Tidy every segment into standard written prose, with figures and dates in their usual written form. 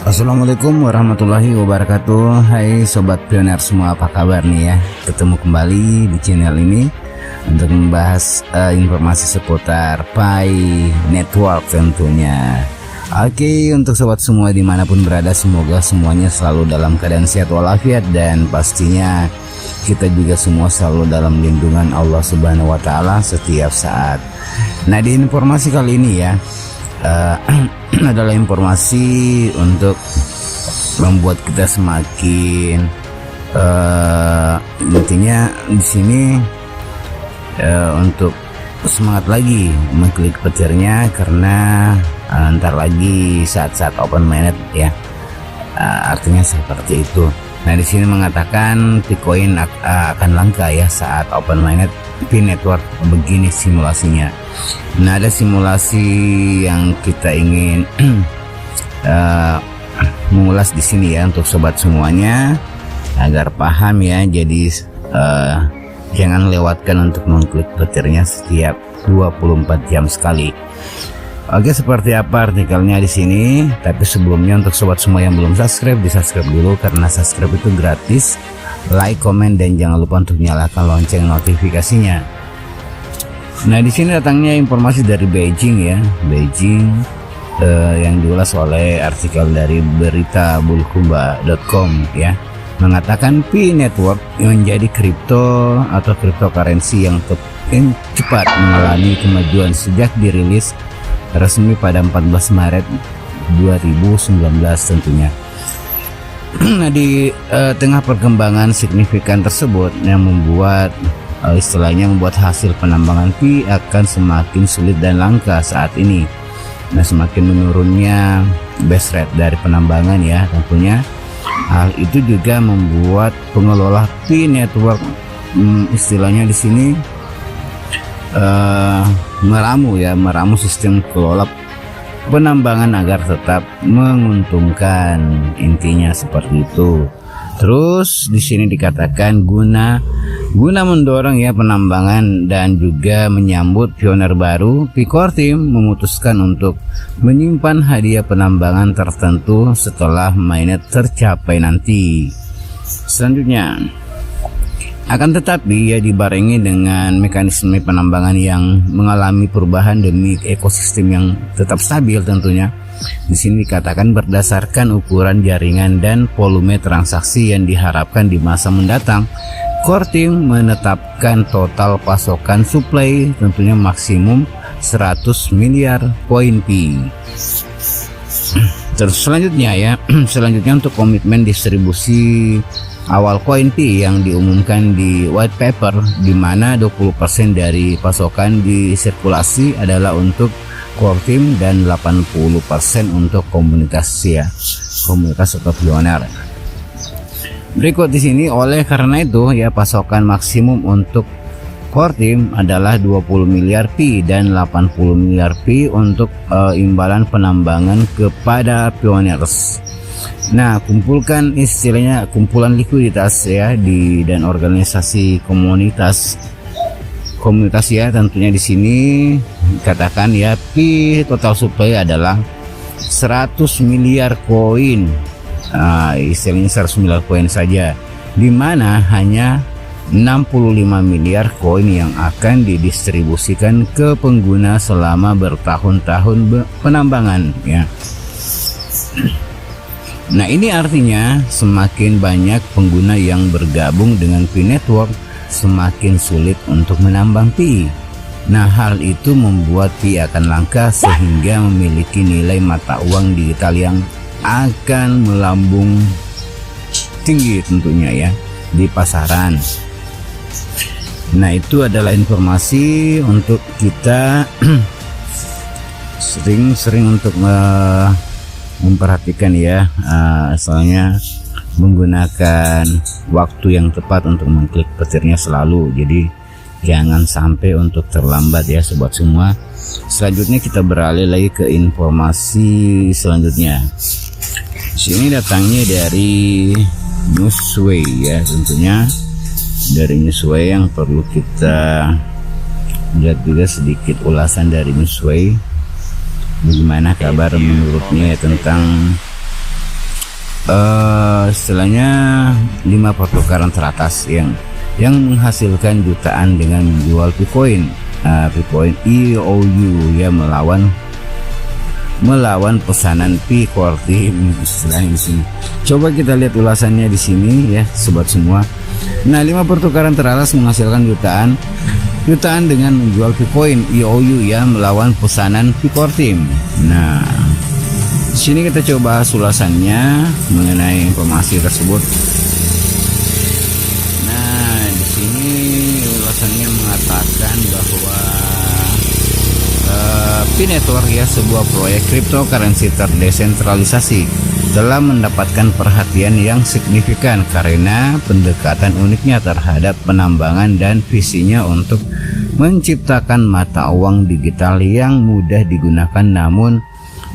Assalamualaikum warahmatullahi wabarakatuh. Hai Sobat Pioner semua, apa kabar nih ya? Ketemu kembali di channel ini untuk membahas informasi seputar Pi Network tentunya. Oke, untuk sobat semua dimanapun berada, semoga semuanya selalu dalam keadaan sehat walafiat, dan pastinya kita juga semua selalu dalam lindungan Allah Subhanahu wa Ta'ala setiap saat. Nah, di informasi kali ini ya, adalah informasi untuk membuat kita semakin intinya di sini untuk semangat lagi mengklik petirnya, karena ntar lagi saat-saat open mainnet ya, artinya seperti itu. Nah, di sini mengatakan Bitcoin akan langka ya saat open mainnet Pi Network. Begini simulasinya. Nah, ada simulasi yang kita ingin mengulas di sini ya untuk sobat semuanya agar paham ya. Jadi jangan lewatkan untuk mengklik petirnya setiap 24 jam sekali. Oke, seperti apa artikelnya di sini. Tapi sebelumnya untuk sobat semua yang belum subscribe, di subscribe dulu karena subscribe itu gratis. Like, komen, dan jangan lupa untuk nyalakan lonceng notifikasinya. Nah, di sini datangnya informasi dari Beijing ya, Beijing yang diulas oleh artikel dari beritabulkumba.com ya, mengatakan Pi Network menjadi kripto atau cryptocurrency yang cepat mengalami kemajuan sejak dirilis resmi pada 14 Maret 2019 tentunya. Nah, di tengah perkembangan signifikan tersebut yang membuat membuat hasil penambangan Pi akan semakin sulit dan langka saat ini. Nah, semakin menurunnya base rate dari penambangan ya tentunya. Hal itu juga membuat pengelola Pi Network istilahnya di sini meramu sistem kelola penambangan agar tetap menguntungkan, intinya seperti itu. Terus di sini dikatakan guna mendorong ya penambangan dan juga menyambut pioner baru, Pi Core Team memutuskan untuk menyimpan hadiah penambangan tertentu setelah mainnet tercapai nanti. Selanjutnya, akan tetapi ya dibarengi dengan mekanisme penambangan yang mengalami perubahan demi ekosistem yang tetap stabil tentunya. Di sini dikatakan berdasarkan ukuran jaringan dan volume transaksi yang diharapkan di masa mendatang, Core Team menetapkan total pasokan supply tentunya maksimum 100 miliar koin Pi. Terus selanjutnya untuk komitmen distribusi awal koin Pi yang diumumkan di white paper, di mana 20% dari pasokan disirkulasi adalah untuk Core Team dan 80% untuk komunitas atau pioner. Berikut di sini, oleh karena itu ya pasokan maksimum untuk Core Team adalah 20 miliar Pi dan 80 miliar Pi untuk imbalan penambangan kepada pioners. Nah, kumpulan likuiditas ya dan organisasi komunitas ya tentunya. Di sini katakan ya Pi total supply adalah 100 miliar koin. Istilahnya 100 miliar koin saja, di mana hanya 65 miliar koin yang akan didistribusikan ke pengguna selama bertahun-tahun penambangan ya. Nah, ini artinya semakin banyak pengguna yang bergabung dengan Pi Network, semakin sulit untuk menambang Pi. Nah, hal itu membuat Pi akan langka sehingga memiliki nilai mata uang digital yang akan melambung tinggi tentunya ya di pasaran. Nah, itu adalah informasi untuk kita sering untuk memperhatikan ya, soalnya menggunakan waktu yang tepat untuk mengklik petirnya selalu. Jadi jangan sampai untuk terlambat ya sobat semua. Selanjutnya kita beralih lagi ke informasi selanjutnya. Sini datangnya dari Newsway ya tentunya, dari Newsway yang perlu kita lihat juga sedikit ulasan dari Newsway. Bagaimana kabar menurutnya tentang istilahnya 5 pertukaran teratas yang menghasilkan jutaan dengan menjual Picoin. Picoin EOU ya melawan pesanan P-Core Team istilahnya di sini. Coba kita lihat ulasannya di sini ya sobat semua. Nah, 5 pertukaran teratas menghasilkan jutaan dengan menjual Picoin EOU ya melawan pesanan P-Core Team. Nah, di sini kita coba ulasannya mengenai informasi tersebut. Nah, di sini ulasannya mengatakan bahwa P-Network ya, sebuah proyek cryptocurrency terdesentralisasi, telah mendapatkan perhatian yang signifikan karena pendekatan uniknya terhadap penambangan dan visinya untuk menciptakan mata uang digital yang mudah digunakan. Namun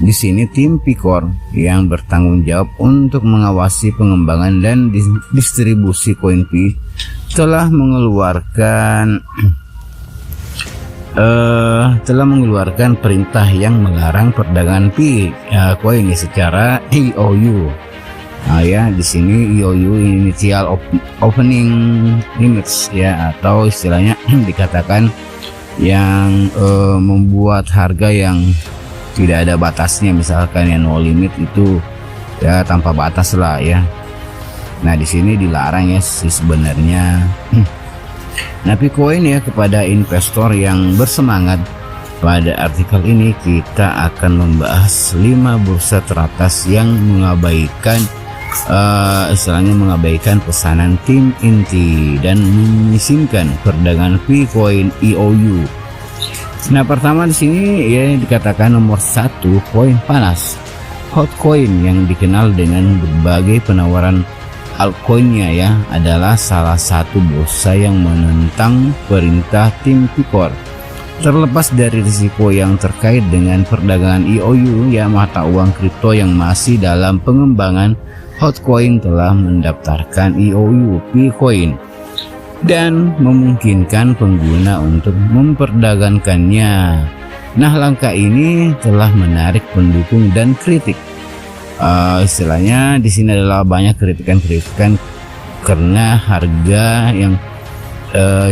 di sini tim P-Core yang bertanggung jawab untuk mengawasi pengembangan dan distribusi CoinP telah mengeluarkan perintah yang melarang perdagangan P-Coin secara EOU. Nah ya, di sini EOU Initial Opening Limits ya, atau istilahnya dikatakan yang membuat harga yang tidak ada batasnya, misalkan ya no limit itu ya tanpa batas lah ya. Nah di sini dilarang ya sih sebenarnya. Nah, Picoin ya kepada investor yang bersemangat. Pada artikel ini kita akan membahas 5 bursa teratas yang mengabaikan pesanan tim inti dan mengizinkan perdagangan Picoin EOU. Nah, pertama di sini ya dikatakan nomor 1 koin panas, hot coin yang dikenal dengan berbagai penawaran altcoinnya ya, adalah salah satu bursa yang menentang perintah tim P-Core. Terlepas dari risiko yang terkait dengan perdagangan EOU ya, mata uang kripto yang masih dalam pengembangan, Hotcoin telah mendaftarkan EOU P-Coin dan memungkinkan pengguna untuk memperdagangkannya. Nah, langkah ini telah menarik pendukung dan kritik. Istilahnya di sini adalah banyak kritikan karena harga yang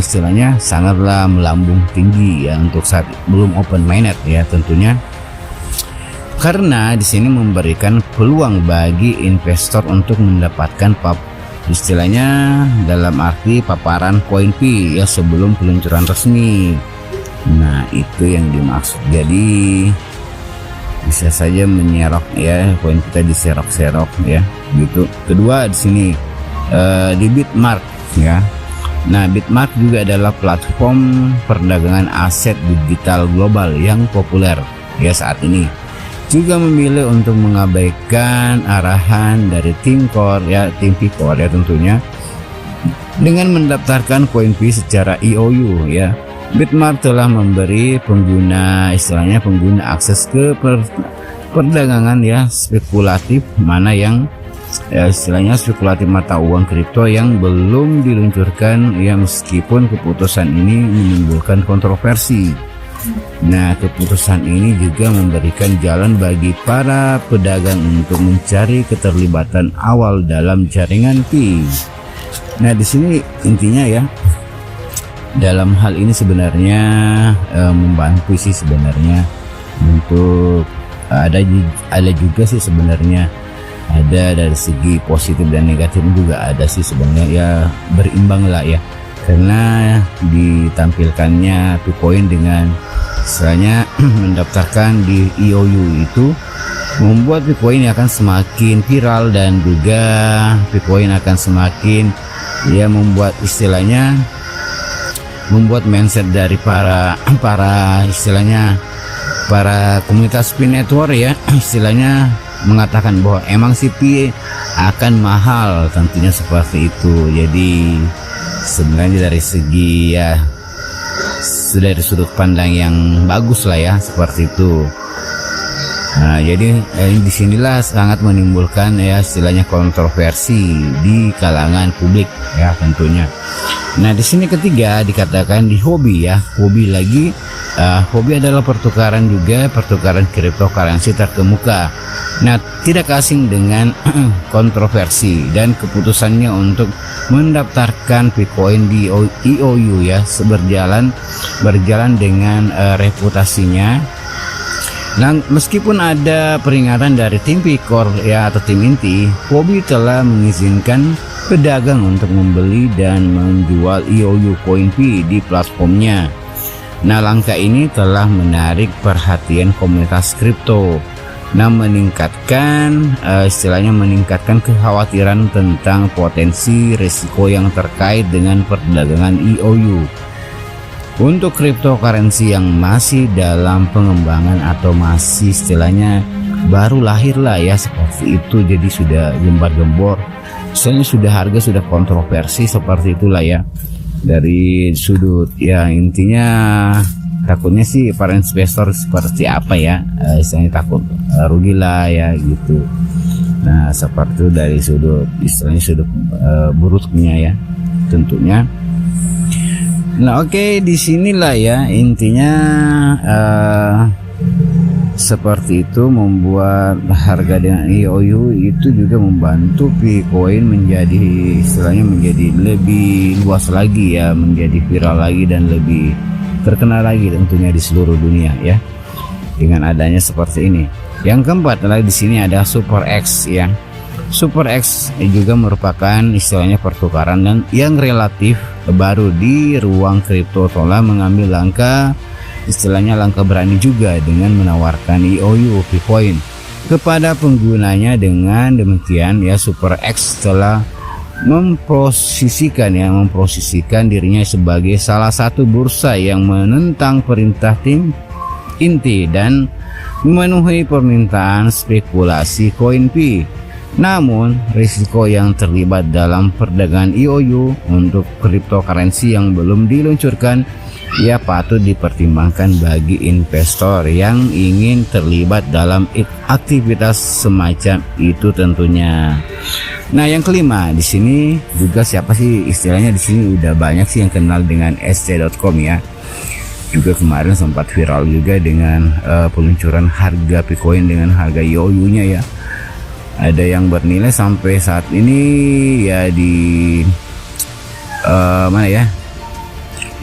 istilahnya sangatlah melambung tinggi ya untuk saat belum open mainnet ya tentunya. Karena di sini memberikan peluang bagi investor untuk mendapatkan istilahnya dalam arti paparan koin P ya sebelum peluncuran resmi. Nah, itu yang dimaksud. Jadi bisa saja menyerok ya koin kita diserok-serok ya gitu. Kedua di sini di Bitmark ya. Nah, Bitmark juga adalah platform perdagangan aset digital global yang populer ya saat ini. Juga memilih untuk mengabaikan arahan dari tim P-Core ya tentunya dengan mendaftarkan koin P secara EOU ya. Bitmark telah memberi pengguna akses ke perdagangan ya spekulatif, mana yang ya istilahnya spekulatif mata uang kripto yang belum diluncurkan ya, meskipun keputusan ini menimbulkan kontroversi. Nah, keputusan ini juga memberikan jalan bagi para pedagang untuk mencari keterlibatan awal dalam jaringan P. Nah, di sini intinya ya, dalam hal ini sebenarnya membantu sih sebenarnya untuk ada juga sih sebenarnya, ada dari segi positif dan negatif juga ada sih sebenarnya ya, berimbang lah ya, karena ditampilkannya Picoin dengan misalnya mendaftarkan di EOU itu membuat Picoin akan semakin viral, dan juga Picoin akan semakin ya membuat istilahnya membuat mindset dari para istilahnya para komunitas P-Network ya istilahnya mengatakan bahwa emang si P akan mahal, tentunya seperti itu. Jadi sebenarnya dari segi ya dari sudut pandang yang bagus lah ya seperti itu. Nah, jadi disinilah sangat menimbulkan ya istilahnya kontroversi di kalangan publik ya tentunya. Nah, di sini ketiga dikatakan di hobi ya, hobi lagi. Hobi adalah pertukaran cryptocurrency terkemuka Nah, tidak asing dengan kontroversi dan keputusannya untuk mendaftarkan Bitcoin di IOU ya, berjalan dengan reputasinya. Nah, meskipun ada peringatan dari tim Picor ya atau tim inti, Huobi telah mengizinkan pedagang untuk membeli dan menjual IOU CoinP di platformnya. Nah, langkah ini telah menarik perhatian komunitas kripto. Nah, meningkatkan kekhawatiran tentang potensi risiko yang terkait dengan perdagangan IOU. Untuk cryptocurrency yang masih dalam pengembangan atau masih istilahnya baru lahir lah ya seperti itu, jadi sudah gembar-gembor, harga sudah kontroversi seperti itulah ya dari sudut ya, intinya takutnya sih para investor seperti apa ya, istilahnya takut rugi lah ya gitu. Nah, seperti itu dari sudut buruknya ya tentunya. Nah, oke, di sinilah ya intinya seperti itu, membuat harga dengan IOU itu juga membantu Bitcoin menjadi lebih luas lagi ya, menjadi viral lagi dan lebih terkenal lagi tentunya di seluruh dunia ya dengan adanya seperti ini. Yang keempat adalah di sini ada SuperX ya. SuperX juga merupakan istilahnya pertukaran yang relatif baru di ruang kripto, telah mengambil langkah berani juga dengan menawarkan IOU Bitcoin kepada penggunanya. Dengan demikian ya, SuperX telah memposisikan dirinya sebagai salah satu bursa yang menentang perintah tim inti dan memenuhi permintaan spekulasi CoinP. Namun, risiko yang terlibat dalam perdagangan IOU untuk cryptocurrency yang belum diluncurkan ya patut dipertimbangkan bagi investor yang ingin terlibat dalam aktivitas semacam itu tentunya. Nah, yang kelima di sini juga siapa sih istilahnya, di sini udah banyak sih yang kenal dengan SC.com ya. Juga kemarin sempat viral juga dengan peluncuran harga Bitcoin dengan harga IOU-nya ya. Ada yang bernilai sampai saat ini ya di mana ya,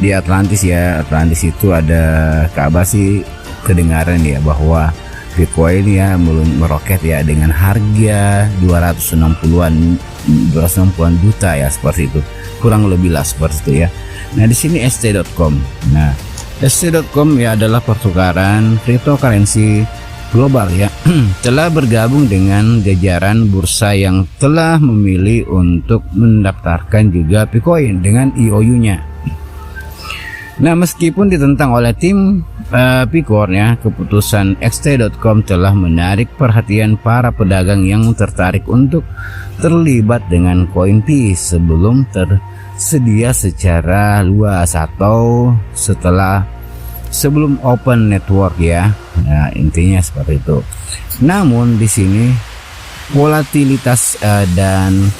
di Atlantis ya. Atlantis itu ada kabar sih kedengaran ya bahwa Bitcoin ya meroket ya dengan harga 260-an juta ya, seperti itu, kurang lebih lah seperti itu ya. Nah, di sini SC.com. Nah, SC.com ya adalah pertukaran cryptocurrency global ya, telah bergabung dengan jajaran bursa yang telah memilih untuk mendaftarkan juga Bitcoin dengan IOU-nya. Nah, meskipun ditentang oleh tim Picor ya, keputusan XT.com telah menarik perhatian para pedagang yang tertarik untuk terlibat dengan CoinP sebelum tersedia secara luas atau sebelum open network ya. Nah, intinya seperti itu. Namun di sini volatilitas dan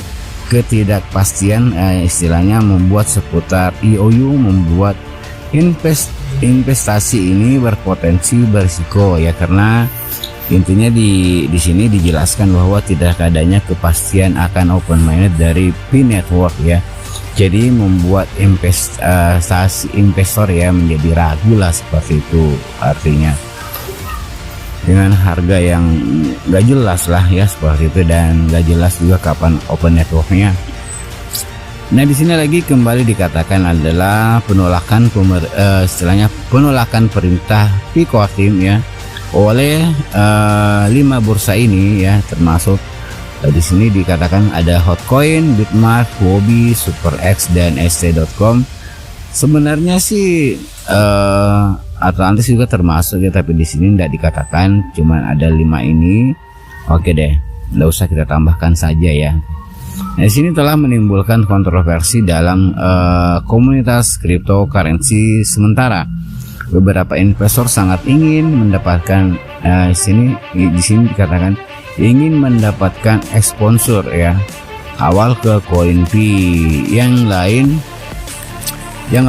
ketidakpastian istilahnya membuat seputar IOU membuat investasi ini berpotensi berisiko ya, karena intinya di sini dijelaskan bahwa tidak adanya kepastian akan open mainnet dari P network ya. Jadi membuat investor ya menjadi ragu lah seperti itu, artinya dengan harga yang gak jelas lah ya seperti itu, dan gak jelas juga kapan open networknya. Nah, di sini lagi kembali dikatakan adalah penolakan perintah Picor Team ya oleh 5 bursa ini ya, termasuk di sini dikatakan ada Hotcoin, Bitmart, Huobi, SuperX dan SC.com. Sebenarnya sih Atlantis juga termasuk ya, tapi di sini tidak dikatakan, cuman ada 5 ini. Oke deh, nggak usah kita tambahkan saja ya. Nah, di sini telah menimbulkan kontroversi dalam komunitas cryptocurrency. Sementara beberapa investor sangat ingin mendapatkan di sini dikatakan ingin mendapatkan exposure ya awal ke CoinP. Yang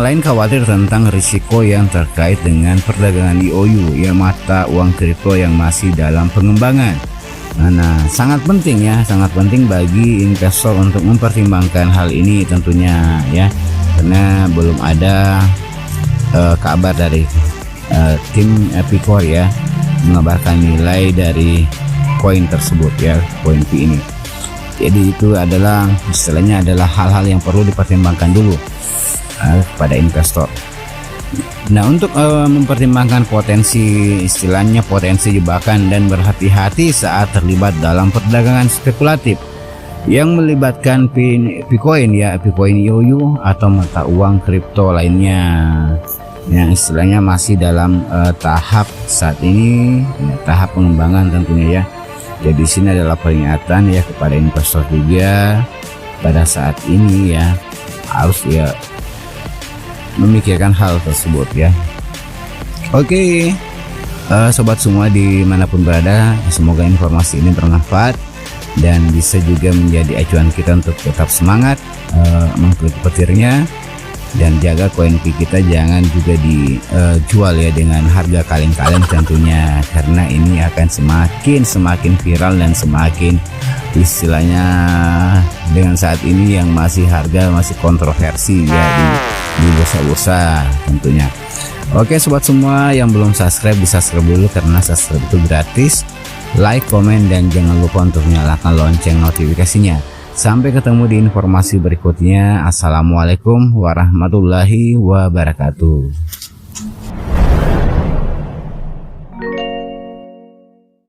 lain khawatir tentang risiko yang terkait dengan perdagangan IOU ya, mata uang kripto yang masih dalam pengembangan. Nah, sangat penting ya, sangat penting bagi investor untuk mempertimbangkan hal ini tentunya ya, karena belum ada kabar dari tim Epicor ya mengabarkan nilai dari koin tersebut ya, koin P ini. Jadi itu adalah istilahnya adalah hal-hal yang perlu dipertimbangkan dulu pada investor. Nah, untuk mempertimbangkan potensi, istilahnya potensi jebakan dan berhati-hati saat terlibat dalam perdagangan spekulatif yang melibatkan Bitcoin ya, Bitcoin IOU atau mata uang kripto lainnya yang istilahnya masih dalam tahap saat ini ya, tahap pengembangan tentunya ya. Jadi di sini adalah peringatan ya kepada investor juga pada saat ini ya, harus ya memikirkan hal tersebut ya. Oke, sobat semua dimanapun berada, semoga informasi ini bermanfaat dan bisa juga menjadi acuan kita untuk tetap semangat mengikuti petirnya dan jaga koin P kita jangan juga dijual ya dengan harga kaleng-kaleng tentunya, karena ini akan semakin viral dan semakin istilahnya dengan saat ini yang harga masih kontroversi ya di bursa-bursa tentunya. Oke sobat semua, yang belum subscribe bisa subscribe dulu karena subscribe itu gratis. Like, komen, dan jangan lupa untuk nyalakan lonceng notifikasinya. Sampai ketemu di informasi berikutnya. Assalamualaikum warahmatullahi wabarakatuh.